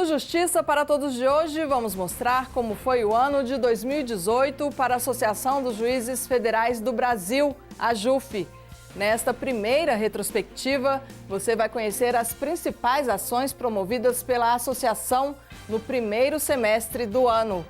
Justiça para Todos de hoje, vamos mostrar como foi o ano de 2018 para a Associação dos Juízes Federais do Brasil, a AJUF. Nesta primeira retrospectiva, você vai conhecer as principais ações promovidas pela associação no primeiro semestre do ano.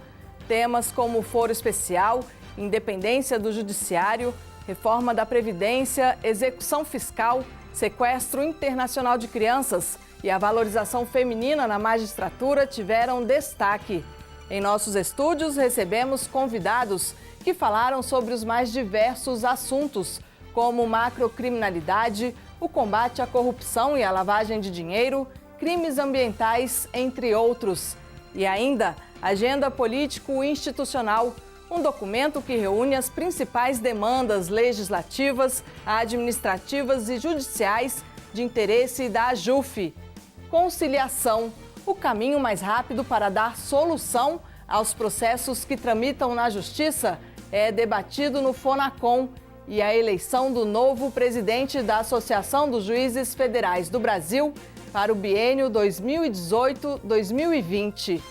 Temas como foro especial, independência do judiciário, reforma da Previdência, execução fiscal, sequestro internacional de crianças e a valorização feminina na magistratura tiveram destaque. Em nossos estúdios, recebemos convidados que falaram sobre os mais diversos assuntos, como macrocriminalidade, o combate à corrupção e à lavagem de dinheiro, crimes ambientais, entre outros. E ainda, agenda político-institucional, um documento que reúne as principais demandas legislativas, administrativas e judiciais de interesse da AJUF. Conciliação, o caminho mais rápido para dar solução aos processos que tramitam na Justiça, é debatido no FONACOM, e a eleição do novo presidente da Associação dos Juízes Federais do Brasil para o biênio 2018-2020.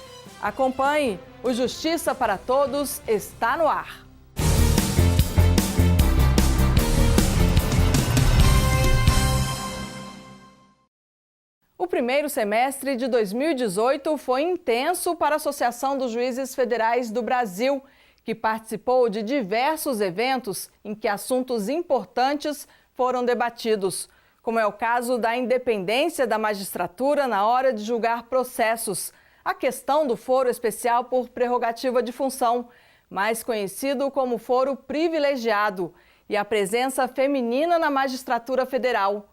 Acompanhe, o Justiça para Todos está no ar. O primeiro semestre de 2018 foi intenso para a Associação dos Juízes Federais do Brasil, que participou de diversos eventos em que assuntos importantes foram debatidos, como é o caso da independência da magistratura na hora de julgar processos, a questão do foro especial por prerrogativa de função, mais conhecido como foro privilegiado, e a presença feminina na magistratura federal.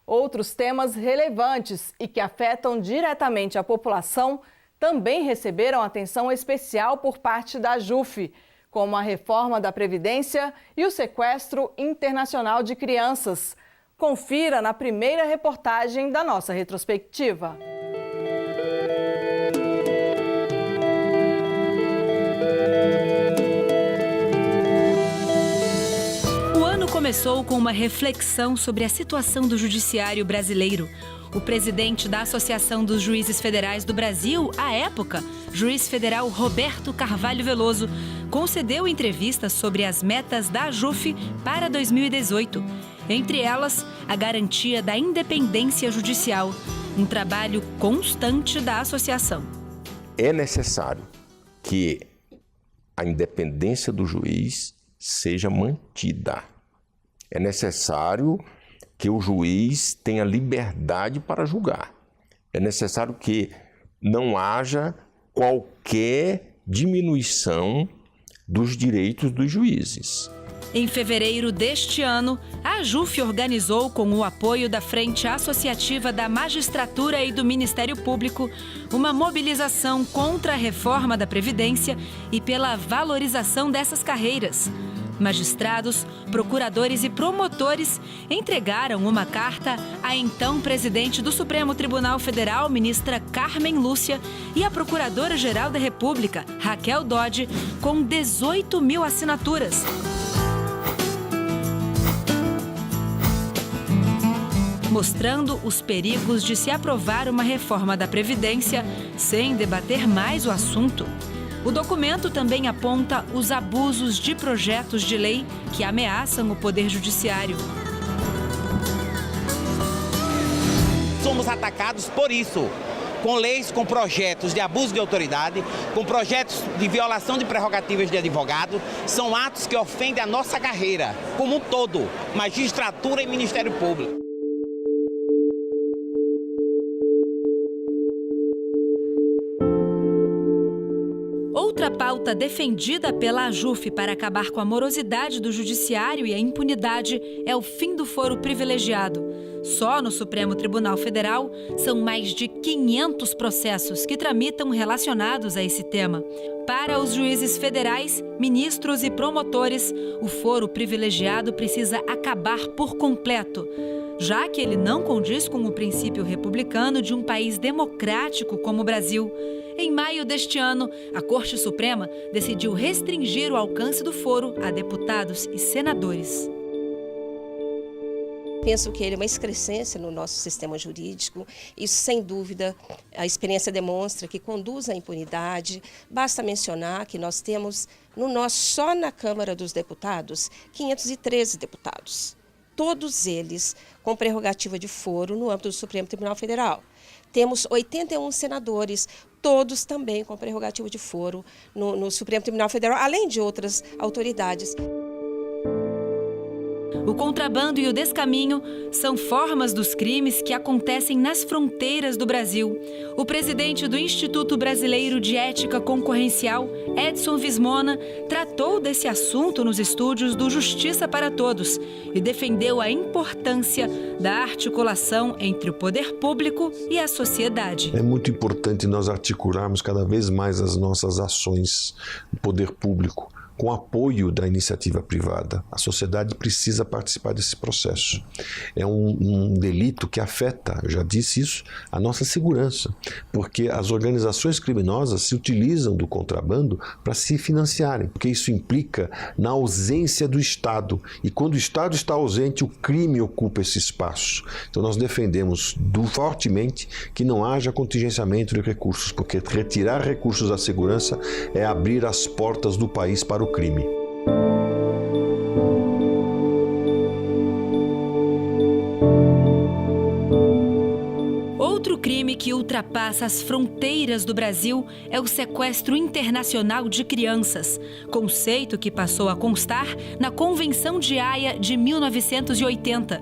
Outros temas relevantes e que afetam diretamente a população também receberam atenção especial por parte da AJUF, como a reforma da Previdência e o sequestro internacional de crianças. Confira na primeira reportagem da nossa retrospectiva. O ano começou com uma reflexão sobre a situação do judiciário brasileiro. O presidente da Associação dos Juízes Federais do Brasil, à época, juiz federal Roberto Carvalho Veloso, concedeu entrevistas sobre as metas da AJUF para 2018. Entre elas, a garantia da independência judicial, um trabalho constante da associação. É necessário que a independência do juiz seja mantida. É necessário que o juiz tenha liberdade para julgar. É necessário que não haja qualquer diminuição dos direitos dos juízes. Em fevereiro deste ano, a AJUF organizou, com o apoio da Frente Associativa da Magistratura e do Ministério Público, uma mobilização contra a reforma da Previdência e pela valorização dessas carreiras. Magistrados, procuradores e promotores entregaram uma carta à então presidente do Supremo Tribunal Federal, ministra Carmen Lúcia, e à Procuradora-Geral da República, Raquel Dodge, com 18 mil assinaturas. Mostrando os perigos de se aprovar uma reforma da Previdência sem debater mais o assunto. O documento também aponta os abusos de projetos de lei que ameaçam o Poder Judiciário. Somos atacados por isso, com leis, com projetos de abuso de autoridade, com projetos de violação de prerrogativas de advogado. São atos que ofendem a nossa carreira, como um todo, magistratura e Ministério Público. Outra pauta defendida pela AJUF para acabar com a morosidade do judiciário e a impunidade é o fim do foro privilegiado. Só no Supremo Tribunal Federal são mais de 500 processos que tramitam relacionados a esse tema. Para os juízes federais, ministros e promotores, o foro privilegiado precisa acabar por completo, já que ele não condiz com o princípio republicano de um país democrático como o Brasil. Em maio deste ano, a Corte Suprema decidiu restringir o alcance do foro a deputados e senadores. Penso que ele é uma excrescência no nosso sistema jurídico. Isso, sem dúvida, a experiência demonstra que conduz à impunidade. Basta mencionar que nós temos, só na Câmara dos Deputados, 513 deputados. Todos eles com prerrogativa de foro no âmbito do Supremo Tribunal Federal. Temos 81 senadores, todos também com prerrogativa de foro no Supremo Tribunal Federal, além de outras autoridades. O contrabando e o descaminho são formas dos crimes que acontecem nas fronteiras do Brasil. O presidente do Instituto Brasileiro de Ética Concorrencial, Edson Vismona, tratou desse assunto nos estúdios do Justiça para Todos e defendeu a importância da articulação entre o poder público e a sociedade. É muito importante nós articularmos cada vez mais as nossas ações do poder público com apoio da iniciativa privada. A sociedade precisa participar desse processo. É um delito que afeta, eu já disse isso, a nossa segurança, porque as organizações criminosas se utilizam do contrabando para se financiarem, porque isso implica na ausência do Estado. E quando o Estado está ausente, o crime ocupa esse espaço. Então nós defendemos fortemente que não haja contingenciamento de recursos, porque retirar recursos da segurança é abrir as portas do país para o crime. Outro crime que ultrapassa as fronteiras do Brasil é o sequestro internacional de crianças, conceito que passou a constar na Convenção de Haia de 1980.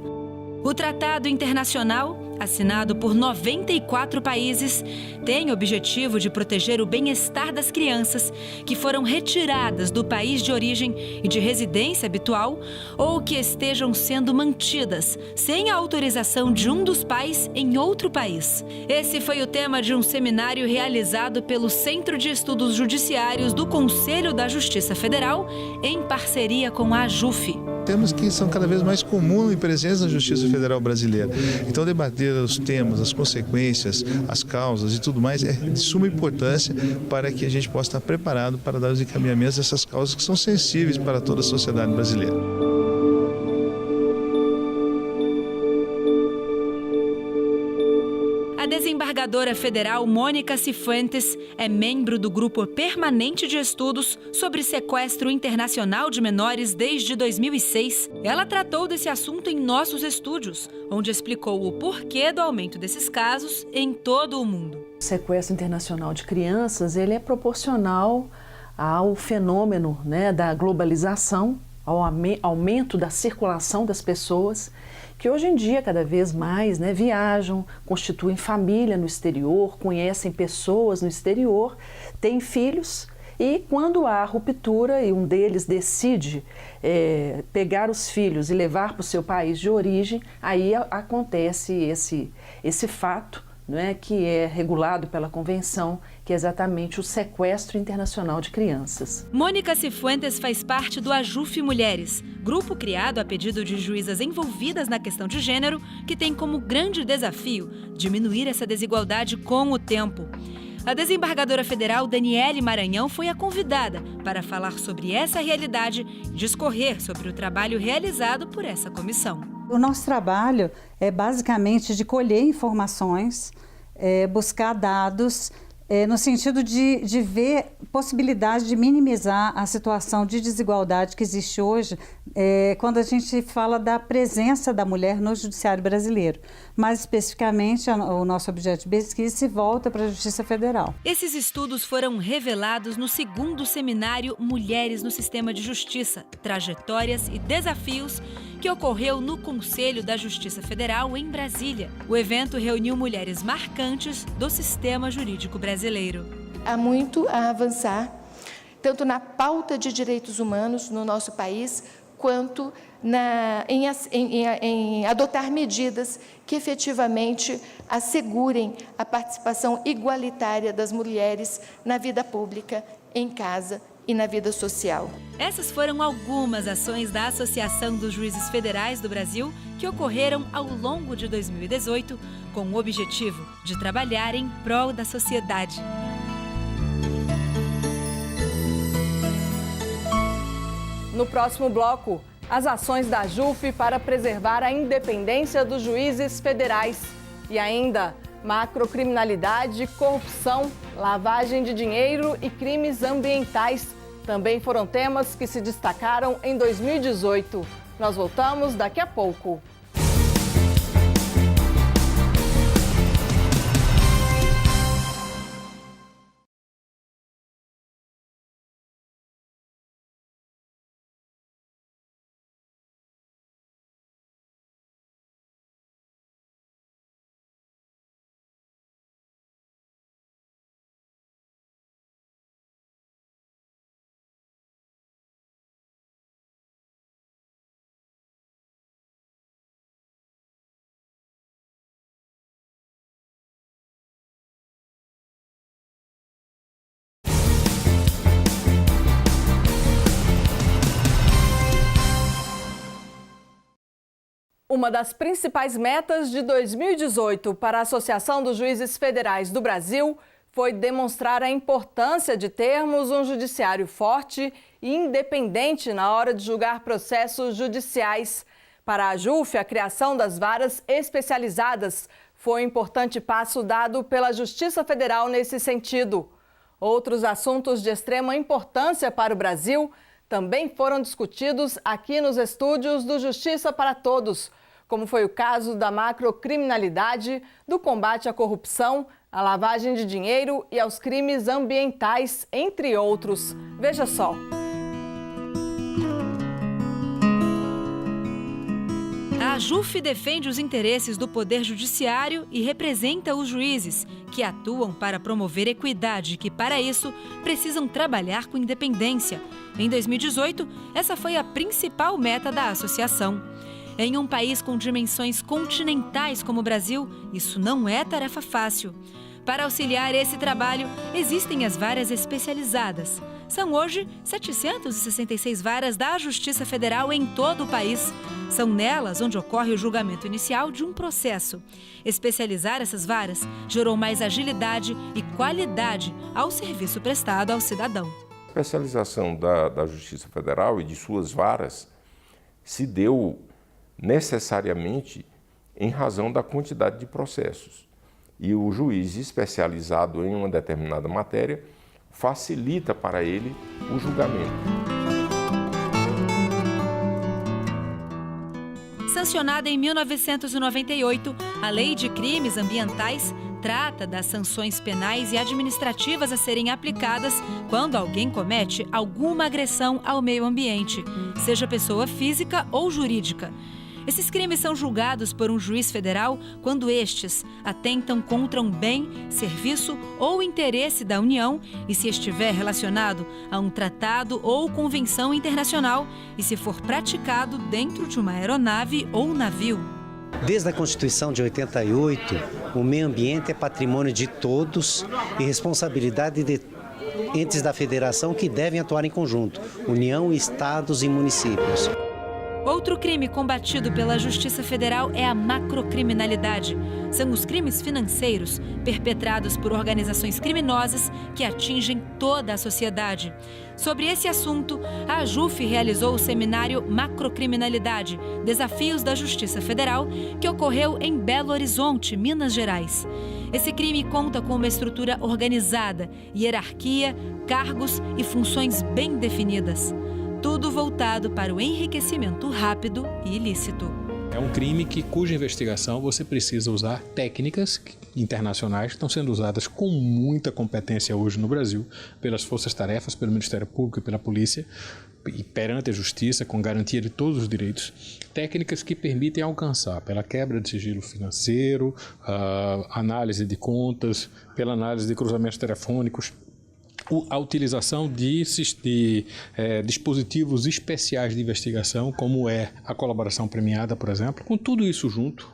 O Tratado Internacional, assinado por 94 países, tem o objetivo de proteger o bem-estar das crianças que foram retiradas do país de origem e de residência habitual ou que estejam sendo mantidas sem a autorização de um dos pais em outro país. Esse foi o tema de um seminário realizado pelo Centro de Estudos Judiciários do Conselho da Justiça Federal, em parceria com a AJUF. Temas que são cada vez mais comuns e presentes na Justiça Federal brasileira. Então, debater os temas, as consequências, as causas e tudo mais é de suma importância para que a gente possa estar preparado para dar os encaminhamentos dessas causas que são sensíveis para toda a sociedade brasileira. A desembargadora federal Mônica Cifuentes é membro do Grupo Permanente de Estudos sobre Sequestro Internacional de Menores desde 2006. Ela tratou desse assunto em nossos estúdios, onde explicou o porquê do aumento desses casos em todo o mundo. O sequestro internacional de crianças, ele é proporcional ao fenômeno, da globalização, ao aumento da circulação das pessoas, que hoje em dia, cada vez mais, viajam, constituem família no exterior, conhecem pessoas no exterior, têm filhos e quando há ruptura e um deles decide pegar os filhos e levar para o seu país de origem, aí acontece esse fato, que é regulado pela Convenção, que é exatamente o sequestro internacional de crianças. Mônica Cifuentes faz parte do AJUF Mulheres, grupo criado a pedido de juízas envolvidas na questão de gênero, que tem como grande desafio diminuir essa desigualdade com o tempo. A desembargadora federal Daniele Maranhão foi a convidada para falar sobre essa realidade e discorrer sobre o trabalho realizado por essa comissão. O nosso trabalho é basicamente de colher informações, buscar dados, no sentido de ver possibilidade de minimizar a situação de desigualdade que existe hoje quando a gente fala da presença da mulher no judiciário brasileiro. Mais especificamente, o nosso objeto de pesquisa se volta para a Justiça Federal. Esses estudos foram revelados no 2º seminário Mulheres no Sistema de Justiça, Trajetórias e Desafios, que ocorreu no Conselho da Justiça Federal em Brasília. O evento reuniu mulheres marcantes do sistema jurídico brasileiro. Há muito a avançar, tanto na pauta de direitos humanos no nosso país, quanto em adotar medidas que efetivamente assegurem a participação igualitária das mulheres na vida pública, em casa e na vida social. Essas foram algumas ações da Associação dos Juízes Federais do Brasil que ocorreram ao longo de 2018, com o objetivo de trabalhar em prol da sociedade. No próximo bloco, as ações da AJUF para preservar a independência dos juízes federais e ainda macrocriminalidade, corrupção, lavagem de dinheiro e crimes ambientais também foram temas que se destacaram em 2018. Nós voltamos daqui a pouco. Uma das principais metas de 2018 para a Associação dos Juízes Federais do Brasil foi demonstrar a importância de termos um judiciário forte e independente na hora de julgar processos judiciais. Para a AJUF, a criação das varas especializadas foi um importante passo dado pela Justiça Federal nesse sentido. Outros assuntos de extrema importância para o Brasil também foram discutidos aqui nos estúdios do Justiça para Todos, como foi o caso da macrocriminalidade, do combate à corrupção, à lavagem de dinheiro e aos crimes ambientais, entre outros. Veja só. A AJUF defende os interesses do Poder Judiciário e representa os juízes, que atuam para promover equidade e que, para isso, precisam trabalhar com independência. Em 2018, essa foi a principal meta da associação. Em um país com dimensões continentais como o Brasil, isso não é tarefa fácil. Para auxiliar esse trabalho, existem as varas especializadas. São hoje 766 varas da Justiça Federal em todo o país. São nelas onde ocorre o julgamento inicial de um processo. Especializar essas varas gerou mais agilidade e qualidade ao serviço prestado ao cidadão. A especialização da Justiça Federal e de suas varas se deu necessariamente em razão da quantidade de processos. E o juiz especializado em uma determinada matéria facilita para ele o julgamento. Sancionada em 1998, a Lei de Crimes Ambientais trata das sanções penais e administrativas a serem aplicadas quando alguém comete alguma agressão ao meio ambiente, seja pessoa física ou jurídica. Esses crimes são julgados por um juiz federal quando estes atentam contra um bem, serviço ou interesse da União e se estiver relacionado a um tratado ou convenção internacional e se for praticado dentro de uma aeronave ou navio. Desde a Constituição de 88, o meio ambiente é patrimônio de todos e responsabilidade de entes da federação que devem atuar em conjunto, União, Estados e municípios. Outro crime combatido pela Justiça Federal é a macrocriminalidade. São os crimes financeiros perpetrados por organizações criminosas que atingem toda a sociedade. Sobre esse assunto, a AJUF realizou o seminário Macrocriminalidade, Desafios da Justiça Federal, que ocorreu em Belo Horizonte, Minas Gerais. Esse crime conta com uma estrutura organizada, hierarquia, cargos e funções bem definidas. Tudo voltado para o enriquecimento rápido e ilícito. É um crime cuja investigação você precisa usar técnicas internacionais que estão sendo usadas com muita competência hoje no Brasil pelas forças-tarefas, pelo Ministério Público e pela Polícia e perante a Justiça, com garantia de todos os direitos, técnicas que permitem alcançar pela quebra de sigilo financeiro, análise de contas, pela análise de cruzamentos telefônicos, a utilização de dispositivos especiais de investigação, como é a colaboração premiada, por exemplo. Com tudo isso junto,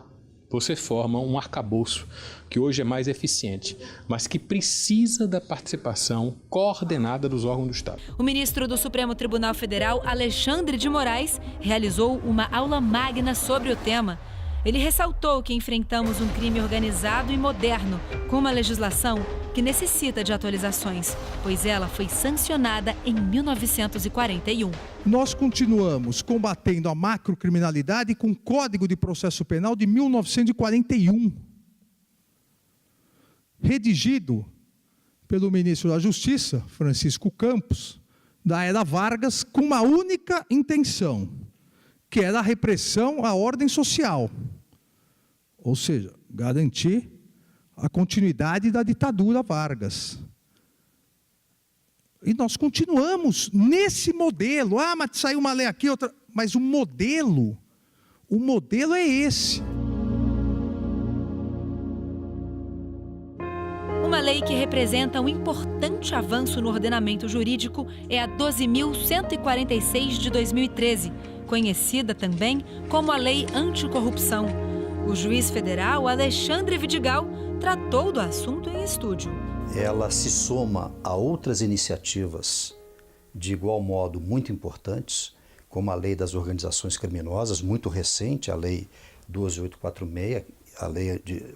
você forma um arcabouço que hoje é mais eficiente, mas que precisa da participação coordenada dos órgãos do Estado. O ministro do Supremo Tribunal Federal, Alexandre de Moraes, realizou uma aula magna sobre o tema. Ele ressaltou que enfrentamos um crime organizado e moderno, com uma legislação que necessita de atualizações, pois ela foi sancionada em 1941. Nós continuamos combatendo a macrocriminalidade com o Código de Processo Penal de 1941, redigido pelo ministro da Justiça, Francisco Campos, da era Vargas, com uma única intenção, que era a repressão à ordem social, ou seja, garantir a continuidade da ditadura Vargas. E nós continuamos nesse modelo. Ah, mas saiu uma lei aqui, outra... Mas o modelo é esse. Uma lei que representa um importante avanço no ordenamento jurídico é a 12.146 de 2013, conhecida também como a Lei Anticorrupção. O juiz federal Alexandre Vidigal tratou do assunto em estúdio. Ela se soma a outras iniciativas de igual modo muito importantes, como a Lei das Organizações Criminosas, muito recente, a Lei 12.846, a Lei de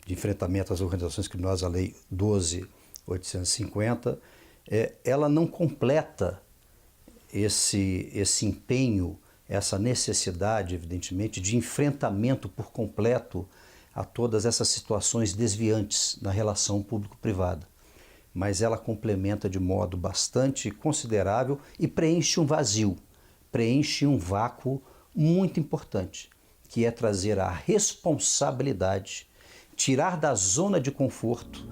enfrentamento às organizações criminosas, a Lei 12.850. Ela não completa esse empenho, essa necessidade, evidentemente, de enfrentamento por completo a todas essas situações desviantes na relação público-privada. Mas ela complementa de modo bastante considerável e preenche um vazio, preenche um vácuo muito importante, que é trazer a responsabilidade, tirar da zona de conforto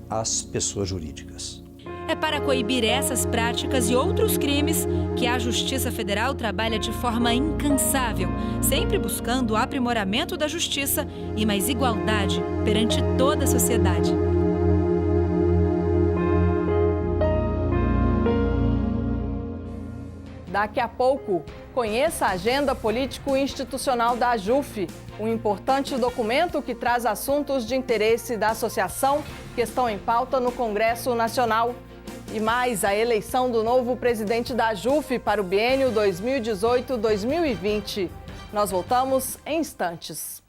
as pessoas jurídicas. É para coibir essas práticas e outros crimes que a Justiça Federal trabalha de forma incansável, sempre buscando o aprimoramento da justiça e mais igualdade perante toda a sociedade. Daqui a pouco, conheça a agenda político-institucional da AJUF, um importante documento que traz assuntos de interesse da associação que estão em pauta no Congresso Nacional. E mais, a eleição do novo presidente da AJUF para o biênio 2018-2020. Nós voltamos em instantes.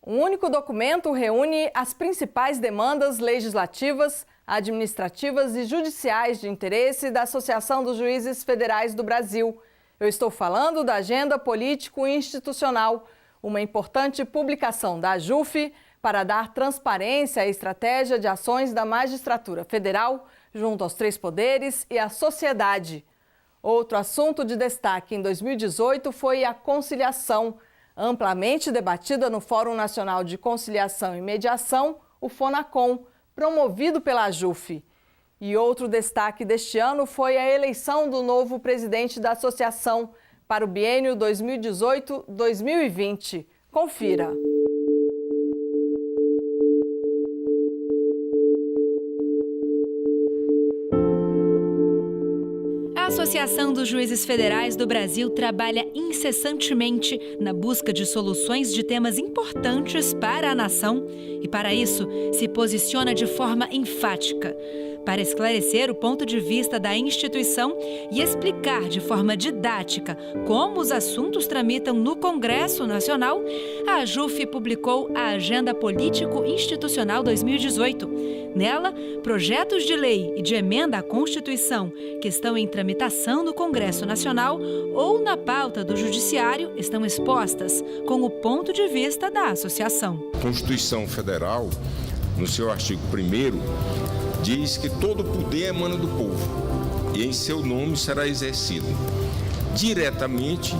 Um único documento reúne as principais demandas legislativas, administrativas e judiciais de interesse da Associação dos Juízes Federais do Brasil. Eu estou falando da Agenda Político-Institucional, uma importante publicação da AJUF para dar transparência à estratégia de ações da magistratura federal junto aos três poderes e à sociedade. Outro assunto de destaque em 2018 foi a conciliação, amplamente debatida no Fórum Nacional de Conciliação e Mediação, o FONACOM, promovido pela AJUF. E outro destaque deste ano foi a eleição do novo presidente da associação para o biênio 2018-2020. Confira. A Associação dos Juízes Federais do Brasil trabalha incessantemente na busca de soluções de temas importantes para a nação e, para isso, se posiciona de forma enfática. Para esclarecer o ponto de vista da instituição e explicar de forma didática como os assuntos tramitam no Congresso Nacional, a AJUF publicou a Agenda Político-Institucional 2018. Nela, projetos de lei e de emenda à Constituição que estão em tramitação no Congresso Nacional ou na pauta do Judiciário estão expostas com o ponto de vista da associação. A Constituição Federal, no seu artigo 1º, diz que todo poder emana do povo e em seu nome será exercido diretamente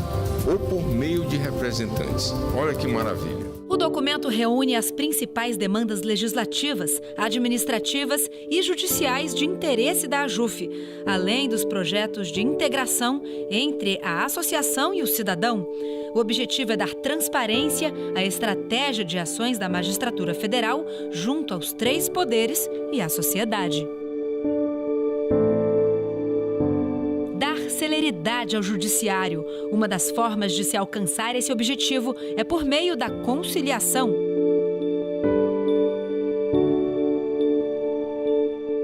ou por meio de representantes. Olha que maravilha. O documento reúne as principais demandas legislativas, administrativas e judiciais de interesse da AJUF, além dos projetos de integração entre a associação e o cidadão. O objetivo é dar transparência à estratégia de ações da magistratura federal junto aos 3 poderes e à sociedade. Celeridade ao judiciário. Uma das formas de se alcançar esse objetivo é por meio da conciliação.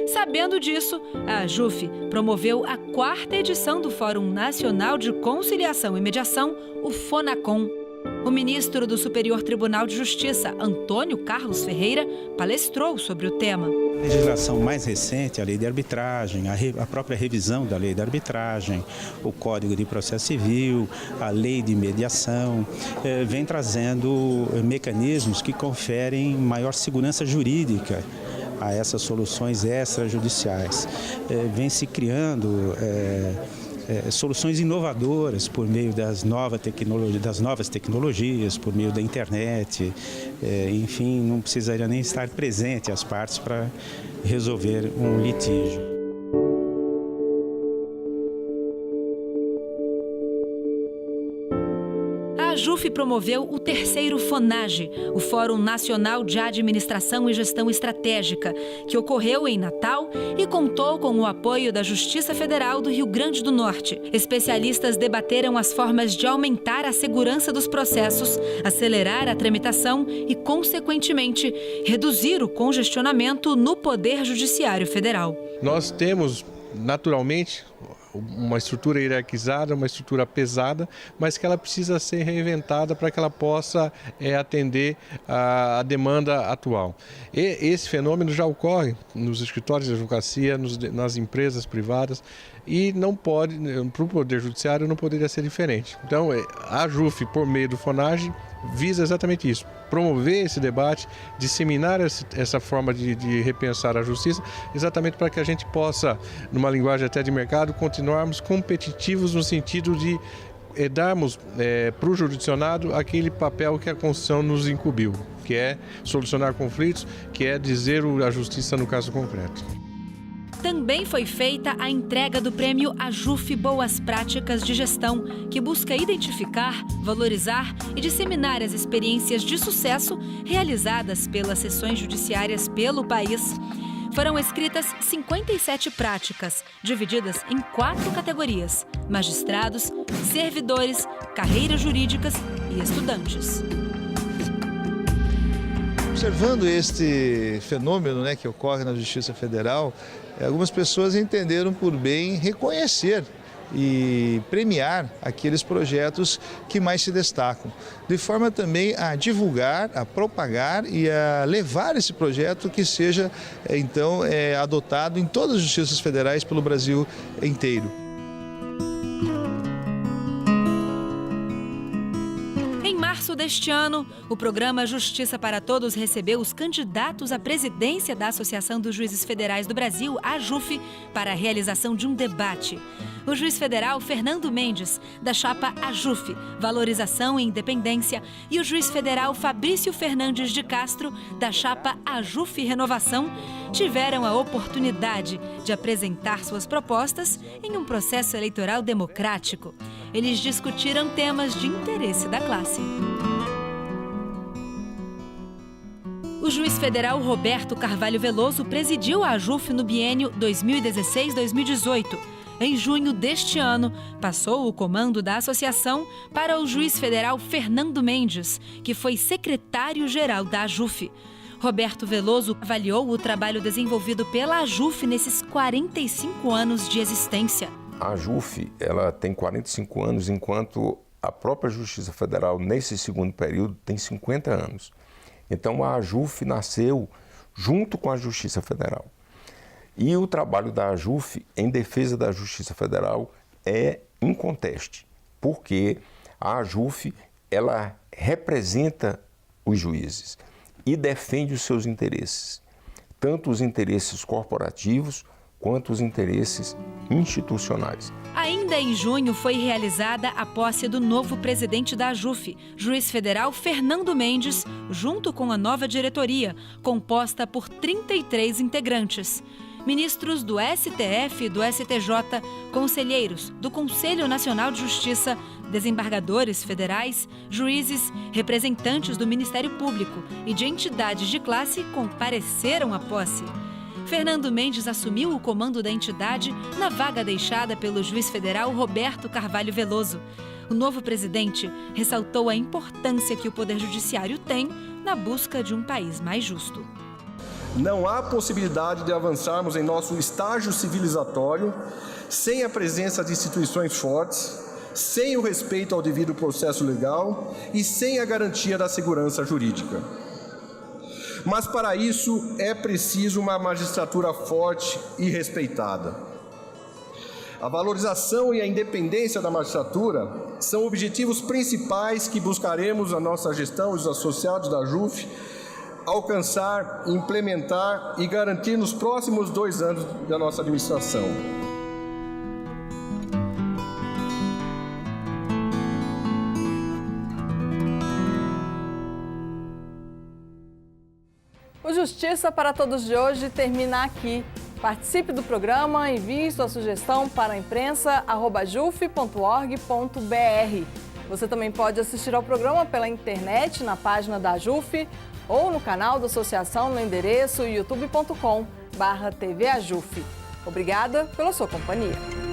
Sabendo disso, a AJUF promoveu a 4ª edição do Fórum Nacional de Conciliação e Mediação, o FONACOM. O ministro do Superior Tribunal de Justiça, Antônio Carlos Ferreira, palestrou sobre o tema. A legislação mais recente, a lei de arbitragem, a própria revisão da lei de arbitragem, o Código de Processo Civil, a lei de mediação, vem trazendo mecanismos que conferem maior segurança jurídica a essas soluções extrajudiciais. Vem se criando soluções inovadoras por meio das novas tecnologias, por meio da internet, enfim, não precisaria nem estar presente as partes para resolver um litígio. A AJUF promoveu o 3º FONAGE, o Fórum Nacional de Administração e Gestão Estratégica, que ocorreu em Natal e contou com o apoio da Justiça Federal do Rio Grande do Norte. Especialistas debateram as formas de aumentar a segurança dos processos, acelerar a tramitação e, consequentemente, reduzir o congestionamento no Poder Judiciário Federal. Nós temos, naturalmente, uma estrutura hierarquizada, uma estrutura pesada, mas que ela precisa ser reinventada para que ela possa atender a demanda atual. E esse fenômeno já ocorre nos escritórios de advocacia, nas empresas privadas, e não pode, para o Poder Judiciário não poderia ser diferente. Então, a AJUF, por meio do FONAGE, visa exatamente isso, promover esse debate, disseminar essa forma de repensar a justiça, exatamente para que a gente possa, numa linguagem até de mercado, continuarmos competitivos no sentido de darmos para o jurisdicionado aquele papel que a Constituição nos incumbiu, que é solucionar conflitos, que é dizer a justiça no caso concreto. Também foi feita a entrega do prêmio AJUF Boas Práticas de Gestão, que busca identificar, valorizar e disseminar as experiências de sucesso realizadas pelas sessões judiciárias pelo país. Foram escritas 57 práticas, divididas em 4 categorias: magistrados, servidores, carreiras jurídicas e estudantes. Observando este fenômeno, que ocorre na Justiça Federal, algumas pessoas entenderam por bem reconhecer e premiar aqueles projetos que mais se destacam, de forma também a divulgar, a propagar e a levar esse projeto que seja, então, adotado em todas as justiças federais pelo Brasil inteiro. Em março deste ano, o programa Justiça para Todos recebeu os candidatos à presidência da Associação dos Juízes Federais do Brasil, a AJUF, para a realização de um debate. O juiz federal Fernando Mendes, da chapa AJUF, Valorização e Independência, e o juiz federal Fabrício Fernandes de Castro, da chapa AJUF Renovação, tiveram a oportunidade de apresentar suas propostas em um processo eleitoral democrático. Eles discutiram temas de interesse da classe. O juiz federal Roberto Carvalho Veloso presidiu a AJUF no biênio 2016-2018. Em junho deste ano, passou o comando da associação para o juiz federal Fernando Mendes, que foi secretário-geral da AJUF. Roberto Veloso avaliou o trabalho desenvolvido pela AJUF nesses 45 anos de existência. A AJUF, ela tem 45 anos, enquanto a própria Justiça Federal, nesse segundo período, tem 50 anos. Então, a AJUF nasceu junto com a Justiça Federal. E o trabalho da AJUF em defesa da Justiça Federal é inconteste, porque a AJUF, ela representa os juízes e defende os seus interesses, tanto os interesses corporativos quanto os interesses institucionais. Ainda em junho foi realizada a posse do novo presidente da AJUF, juiz federal Fernando Mendes, junto com a nova diretoria, composta por 33 integrantes. Ministros do STF e do STJ, conselheiros do Conselho Nacional de Justiça, desembargadores federais, juízes, representantes do Ministério Público e de entidades de classe compareceram à posse. Fernando Mendes assumiu o comando da entidade na vaga deixada pelo juiz federal Roberto Carvalho Veloso. O novo presidente ressaltou a importância que o Poder Judiciário tem na busca de um país mais justo. Não há possibilidade de avançarmos em nosso estágio civilizatório sem a presença de instituições fortes, sem o respeito ao devido processo legal e sem a garantia da segurança jurídica. Mas para isso é preciso uma magistratura forte e respeitada. A valorização e a independência da magistratura são objetivos principais que buscaremos a nossa gestão e os associados da AJUF alcançar, implementar e garantir nos próximos 2 anos da nossa administração. O Justiça para Todos de hoje termina aqui. Participe do programa, envie sua sugestão para a imprensa@juf.org.br. Você também pode assistir ao programa pela internet, na página da AJUF ou no canal da associação no endereço youtube.com/tvajuf. Obrigada pela sua companhia.